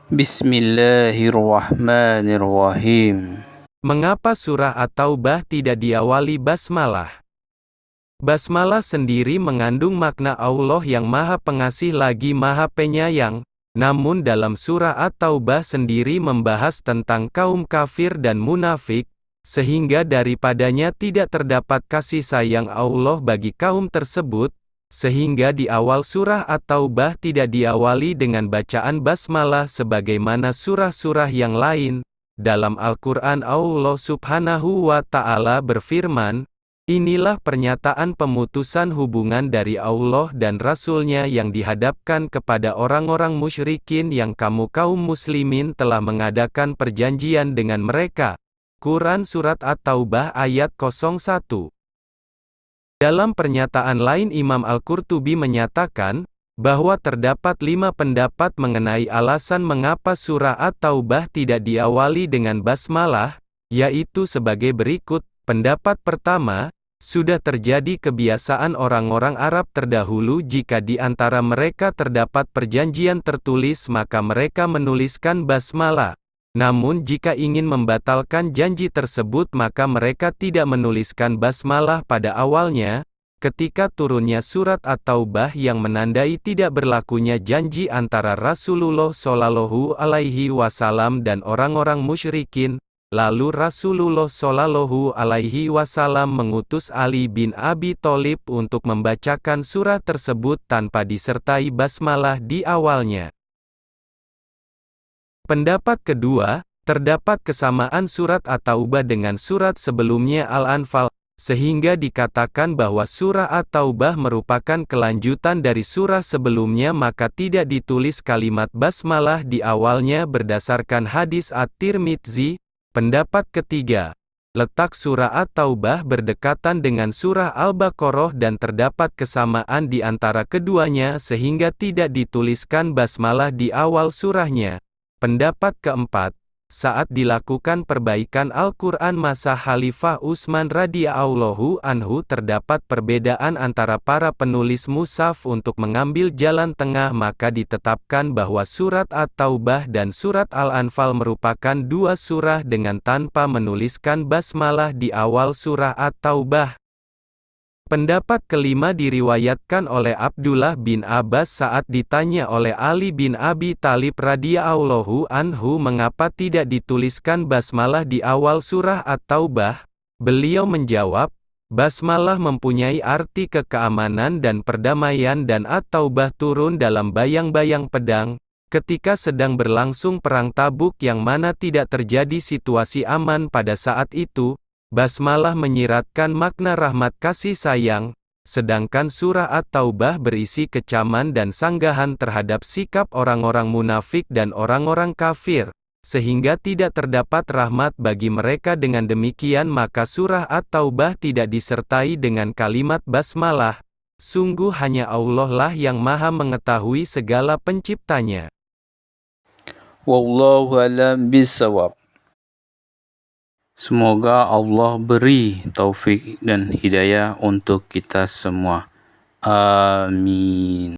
Bismillahirrahmanirrahim. Mengapa surah At-Taubah tidak diawali basmalah? Basmalah sendiri mengandung makna Allah yang Maha Pengasih lagi Maha Penyayang. Namun dalam surah At-Taubah sendiri membahas tentang kaum kafir dan munafik, sehingga daripadanya tidak terdapat kasih sayang Allah bagi kaum tersebut, sehingga di awal surah At-Taubah tidak diawali dengan bacaan basmalah sebagaimana surah-surah yang lain. Dalam Al-Quran Allah Subhanahu wa Ta'ala berfirman, "Inilah pernyataan pemutusan hubungan dari Allah dan Rasul-Nya yang dihadapkan kepada orang-orang musyrikin yang kamu kaum muslimin telah mengadakan perjanjian dengan mereka." Quran Surat At-Taubah ayat 01. Dalam pernyataan lain Imam Al-Qurtubi menyatakan, bahwa terdapat 5 pendapat mengenai alasan mengapa surah At-Taubah tidak diawali dengan basmalah, yaitu sebagai berikut. Pendapat pertama, sudah terjadi kebiasaan orang-orang Arab terdahulu jika di antara mereka terdapat perjanjian tertulis maka mereka menuliskan basmalah. Namun jika ingin membatalkan janji tersebut maka mereka tidak menuliskan basmalah pada awalnya. Ketika turunnya surat At-Taubah yang menandai tidak berlakunya janji antara Rasulullah Shallallahu Alaihi Wasallam dan orang-orang musyrikin, lalu Rasulullah Shallallahu Alaihi Wasallam mengutus Ali bin Abi Thalib untuk membacakan surat tersebut tanpa disertai basmalah di awalnya. Pendapat kedua, terdapat kesamaan surat At-Taubah dengan surat sebelumnya Al-Anfal, sehingga dikatakan bahwa surah At-Taubah merupakan kelanjutan dari surah sebelumnya maka tidak ditulis kalimat basmalah di awalnya berdasarkan hadis At-Tirmidzi. Pendapat ketiga, letak surah At-Taubah berdekatan dengan surah Al-Baqarah dan terdapat kesamaan di antara keduanya sehingga tidak dituliskan basmalah di awal surahnya. Pendapat keempat, saat dilakukan perbaikan Al-Quran masa Khalifah Utsman radhiyallahu anhu terdapat perbedaan antara para penulis mushaf untuk mengambil jalan tengah maka ditetapkan bahwa surat At-Taubah dan surat Al-Anfal merupakan dua surah dengan tanpa menuliskan basmalah di awal surah At-Taubah. Pendapat kelima diriwayatkan oleh Abdullah bin Abbas saat ditanya oleh Ali bin Abi Thalib radhiyallahu anhu mengapa tidak dituliskan basmalah di awal surah At-Taubah. Beliau menjawab, basmalah mempunyai arti keamanan dan perdamaian dan At-Taubah turun dalam bayang-bayang pedang, ketika sedang berlangsung perang Tabuk yang mana tidak terjadi situasi aman pada saat itu. Basmalah menyiratkan makna rahmat kasih sayang, sedangkan surah At-Taubah berisi kecaman dan sanggahan terhadap sikap orang-orang munafik dan orang-orang kafir, sehingga tidak terdapat rahmat bagi mereka. Dengan demikian maka surah At-Taubah tidak disertai dengan kalimat basmalah. Sungguh hanya Allah lah yang maha mengetahui segala penciptanya. Wallahu a'lam bishawab. Semoga Allah beri taufik dan hidayah untuk kita semua. Amin.